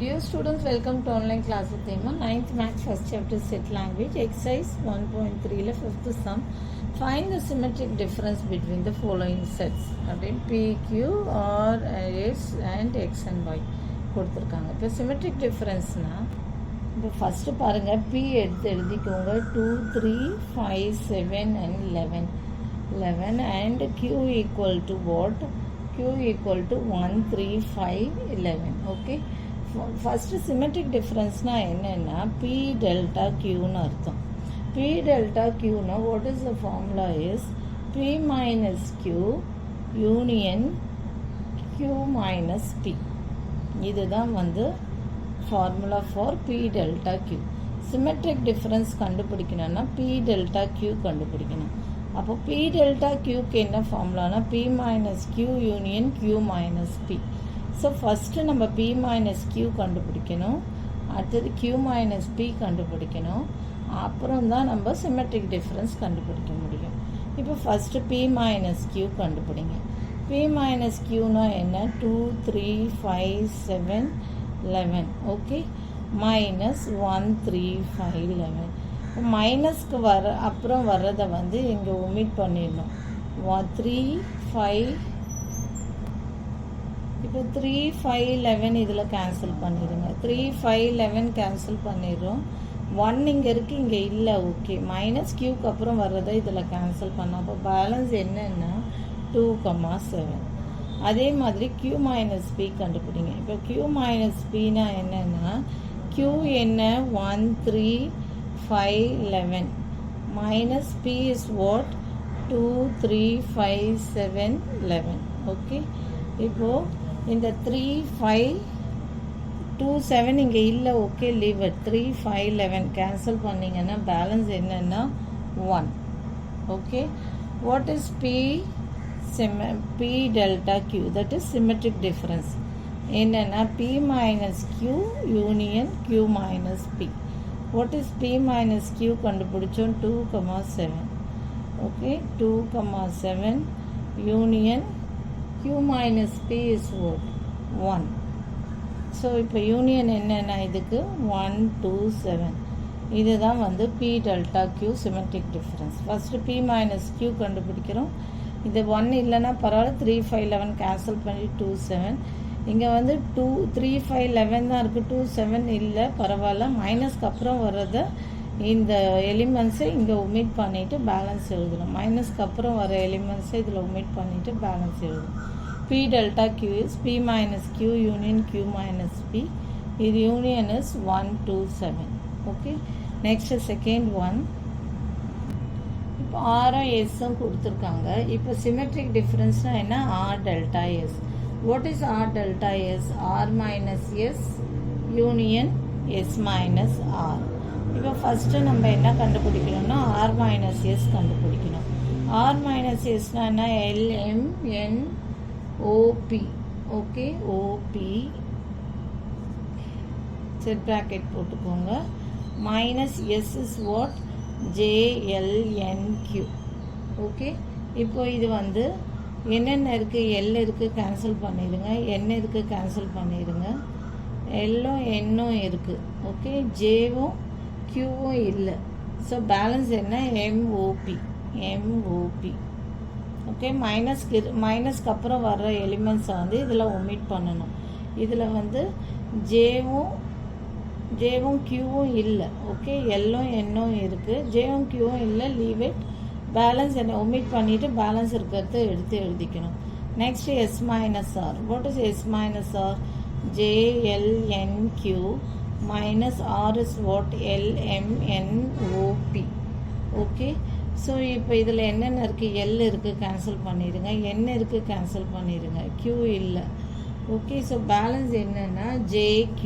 Dear students, welcome to online class with Emma. 9th Maths first chapter set language exercise 1.3 la fifth sum. Find the symmetric difference between the following sets. Again P, Q, R, S and X and Y கொடுத்துருக்காங்க. இப்போ symmetric differenceனா இப்போ first பாருங்கள் P எடுத்து எழுதிக்கோங்க 2, 3, 5, 7 and 11 and Q equal to what? Q equal to 1, 3, 5, 11. Okay. First symmetric டிஃப்ரென்ஸ்னால் என்னென்னா P delta கியூன்னு அர்த்தம். பி டெல்டா கியூனா what is the formula is P minus Q union Q minus P. இதுதான் formula for P delta Q. Symmetric difference கண்டுபிடிக்கணும்னா P delta Q கண்டுபிடிக்கணும். அப்போ P delta கியூக்கு என்ன ஃபார்முலானா P minus Q union Q minus P. So first நம்ம P minus Q கண்டுபிடிக்கணும், அடுத்தது கியூ மைனஸ் பி கண்டுபிடிக்கணும், அப்புறம் தான் நம்ம சிமெட்ரிக் டிஃப்ரென்ஸ் கண்டுபிடிக்க முடியும். இப்போ ஃபஸ்ட்டு பி மைனஸ் கியூ கண்டுபிடிங்க. பி மைனஸ் கியூனா என்ன? 2, 3, 5, 7, 11. Okay, minus 1, 3, 5, 11. மைனஸ்க்கு அப்புறம் வர்றதை இங்கே ஒமிட் பண்ணிடணும். 3, 5. இப்போ 3, 5, 11 இதில் கேன்சல் பண்ணிடுங்க. 3, 5, 11 கேன்சல் பண்ணிடுறோம். 1 இங்கே இருக்குது, இங்கே இல்லை. ஓகே, மைனஸ் கியூக்கு அப்புறம் வர்றதை இதில் கேன்சல் பண்ணோம். அப்போ பேலன்ஸ் என்னன்னா 2, 7. அதே மாதிரி கியூ மைனஸ் பி கண்டுபிடிங்க. இப்போ கியூ மைனஸ் பின்னா என்னென்னா கியூ என்ன 1, 3, 5, 11 minus P is what 2, 3, 5, 7, 11. Okay, இப்போது இந்த 3, 5, 2, 7 இங்கே இல்லை. Okay, leave it. 3, 5, 11 கேன்சல் பண்ணிங்கன்னா பேலன்ஸ் என்னென்னா 1. Okay, what is P delta Q? That is symmetric difference. என்னென்னா P minus Q union Q minus P. What is P minus Q கண்டுபிடிச்சோம் 2, 7. Okay, 2, 7 union Q minus P is what? 1. So இப்போ union என்னென்னா இதுக்கு 1, 2, 7. இதுதான் P delta Q symmetric difference. First P minus Q கண்டுபிடிக்கிறோம். இது 1 இல்லைன்னா பரவாயில்ல, 3, 5, 11 கேன்சல் பண்ணி 2, 7. இங்கே 2, 3, 5, 11 தான் இருக்குது, 2, 7 இல்லை, பரவாயில்ல. மைனஸ்க்கு அப்புறம் வர்றதை இந்த எலிமெண்ட்ஸை இங்கே ஒமிட் பண்ணிவிட்டு பேலன்ஸ் எழுதணும். மைனஸ்க்கு அப்புறம் வர எலிமெண்ட்ஸை இதில் ஒமிட் பண்ணிவிட்டு பேலன்ஸ் எழுதணும். P delta Q is P minus Q union Q minus P. இது union is 1, 2, 7. Okay, next second one. இப்போ ஆரும் எஸ்ஸும் கொடுத்துருக்காங்க. இப்போ சிமெட்ரிக் டிஃப்ரென்ஸ்னால் என்ன? R delta S. What is R delta S? R minus S union S minus R. இப்போ first நம்ம என்ன கண்டுபிடிக்கணும்னா ஆர் மைனஸ் எஸ் கண்டுபிடிக்கணும். ஆர் மைனஸ் எஸ்னா என்ன? LMNOP. Okay, O P set bracket போட்டுக்கோங்க. Minus S is what? JLNQ. Okay, இப்போ இது என்னென்ன இருக்குது? எல் இருக்குது, கேன்சல் பண்ணிடுங்க. என் இருக்குது, கேன்சல் பண்ணிடுங்க. எல்லும் என்னும் இருக்குது. ஓகே, ஜேவும் கியூவும் இல்லை. ஸோ பேலன்ஸ் என்ன? MOP. ஓகே, மைனஸ்க்கு அப்புறம் வர்ற எலிமெண்ட்ஸை இதில் ஒமிட் பண்ணணும். இதில் ஜேவும் கியூவும் இல்லை. ஓகே, எல்லும் என்னும் இருக்குது, ஜேவும் கியூவும் இல்லை, லீவ் இட். பேலன்ஸ் என்ன? ஒமிட் பண்ணிவிட்டு பேலன்ஸ் இருக்கிறத எடுத்து எழுதிக்கணும். Next S minus R. What is S minus R? JLNQ minus R is what? LMNOP. Okay, so இப்போ இதில் என்னென்ன இருக்குது? எல் இருக்குது, கேன்சல் பண்ணிடுங்க. என் இருக்குது, கேன்சல் பண்ணிடுங்க. Q இல்லை. ஓகே, ஸோ பேலன்ஸ் என்னென்னா JQ.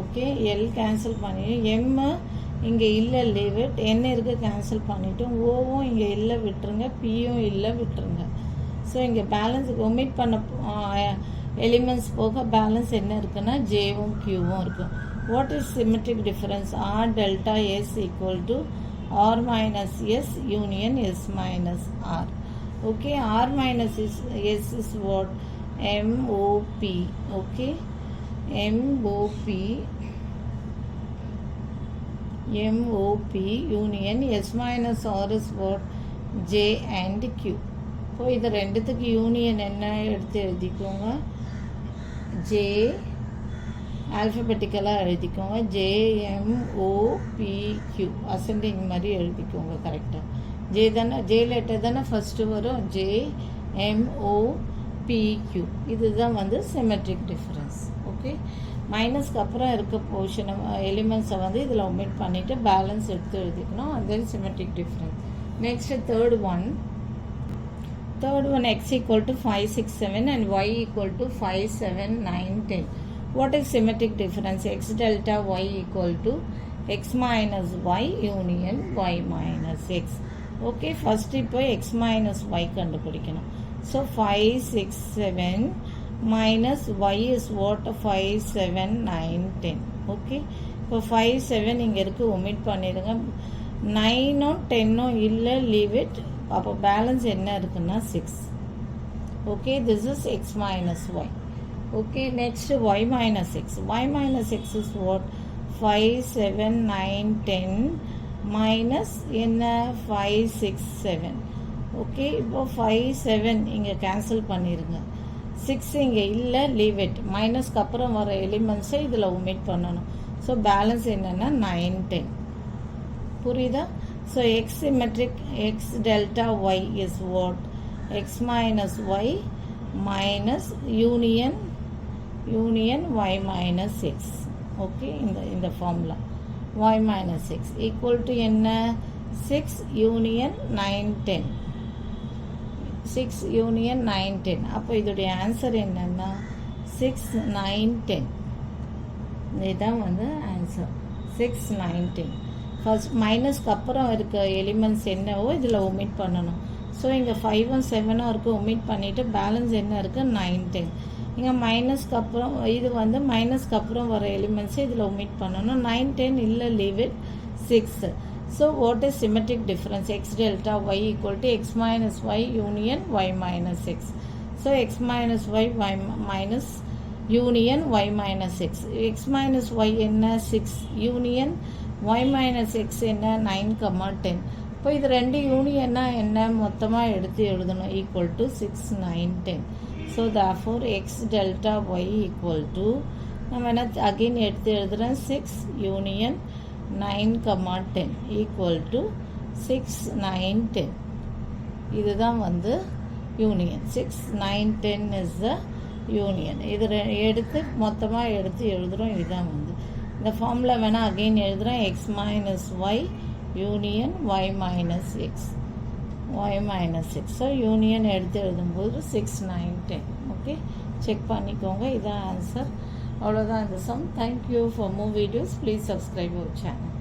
ஓகே, எல் கேன்சல் பண்ணிவிடும். எம் இங்கே இல்லை, லீவ் இட். என் இருக்குது, கேன்சல் பண்ணிவிட்டோம். ஓவும் இங்கே இல்லை, விட்டுருங்க. பியும் இல்லை, விட்டுருங்க. ஸோ இங்கே பேலன்ஸுக்கு ஒமிட் பண்ண எலிமெண்ட்ஸ் போக பேலன்ஸ் என்ன இருக்குன்னா ஜேவும் கியூவும் இருக்கும். What is symmetric difference? R delta S equal to R minus S union S minus R. Okay, R minus S is what? MOP. Okay, MOP union S minus R is what? J and Q. இப்போ இது ரெண்டுத்துக்கு union என்ன எடுத்து எழுதிக்கோங்க, J ஆல்ஃபபெட்டிக்கலாக எழுதிக்கோங்க, JMOPQ ascending மாதிரி எழுதிக்கோங்க கரெக்டாக. ஜே லெட்டர் தானே ஃபஸ்ட்டு வரும், JMOPQ. இதுதான் வந்து சிமெட்ரிக் டிஃபரன்ஸ். ஓகே, மைனஸ்க்கு அப்புறம் இருக்க போர்ஷனை எலிமெண்ட்ஸை வந்து இதில் ஒமிட் பண்ணிவிட்டு பேலன்ஸ் எடுத்து எழுதிக்கணும். அது symmetric difference. Next third one x equal to 5, 6, 7 and y equal to 5, 7, 9, 10. What is symmetric difference? X delta y equal to x minus y union y minus x. Okay, first இப்போ x minus y கண்டுபிடிக்கணும். So 5, 6, 7 minus y is what? 5, 7, 9, 10. Okay, இப்போ 5, 7 இங்கே இருக்குது, omit பண்ணிடுங்க. 9 10 இல்லை, leave it. அப்போ balance என்ன இருக்குன்னா 6. Okay, this is x minus y. Okay, next y minus x. y minus x is what? 5, 7, 9, 10 minus என்ன? 5, 6, 7. ஓகே, இப்போ 5, 7 இங்கே கேன்சல் பண்ணிடுங்க. 6 இங்கே இல்லை, லீவ் இட். மைனஸ்க்கு அப்புறம் வர எலிமெண்ட்ஸை இதில் ஒமிட் பண்ணணும். ஸோ பேலன்ஸ் என்னென்னா 9, 10. புரியுதா? So x symmetric x delta y is what? X minus y minus union y minus x. Okay, in the formula y minus x equal to என்ன? 6 union 9, 10. 6 union 9, 10. அப்போ இதோடைய answer என்னன்னா 6, 9, 10. இதுதான் வந்து answer 6, 9, 10. First மைனஸ்க்கு அப்புறம் இருக்க எலிமெண்ட்ஸ் என்னவோ இதில் ஒமிட் பண்ணணும். ஸோ இங்கே 5 7 இருக்குது, ஒமிட் பண்ணிவிட்டு பேலன்ஸ் என்ன இருக்குது? 9, 10. இங்கே மைனஸ்க்கு அப்புறம் இது வந்து மைனஸ்க்கு அப்புறம் வர எலிமெண்ட்ஸை இதில் ஒமிட் பண்ணணும். 9, 10 இல்லை, leave it. 6. So what is symmetric difference? X delta Y equal to X minus Y union Y minus X. So X minus Y minus union Y minus X. X minus Y என்ன? 6 union y minus x என்ன? 9, 10. இப்போ இது ரெண்டு யூனியன்னா என்ன? மொத்தமாக எடுத்து எழுதணும். Equal to 6, 9, 10. So therefore x delta y equal to நம்ம என்ன அகெயின் எடுத்து எழுதுகிறேன் 6 யூனியன் 9, 10 ஈக்குவல் டு 6, 9, 10. இதுதான் வந்து யூனியன். 6, 9, 10 is the union. இது எடுத்து மொத்தமாக எடுத்து எழுதுகிறோம். இதுதான் வந்து இந்த ஃபார்முலா வேணால் அகெயின் எழுதுகிறேன். X minus Y union Y minus X, Y minus X. So union எடுத்து எழுதும்போது 6, 9, 10. ஓகே, செக் பண்ணிக்கோங்க. இதான் ஆன்சர். அவ்வளோதான் இந்த sum. Thank you for more videos. Please subscribe our channel.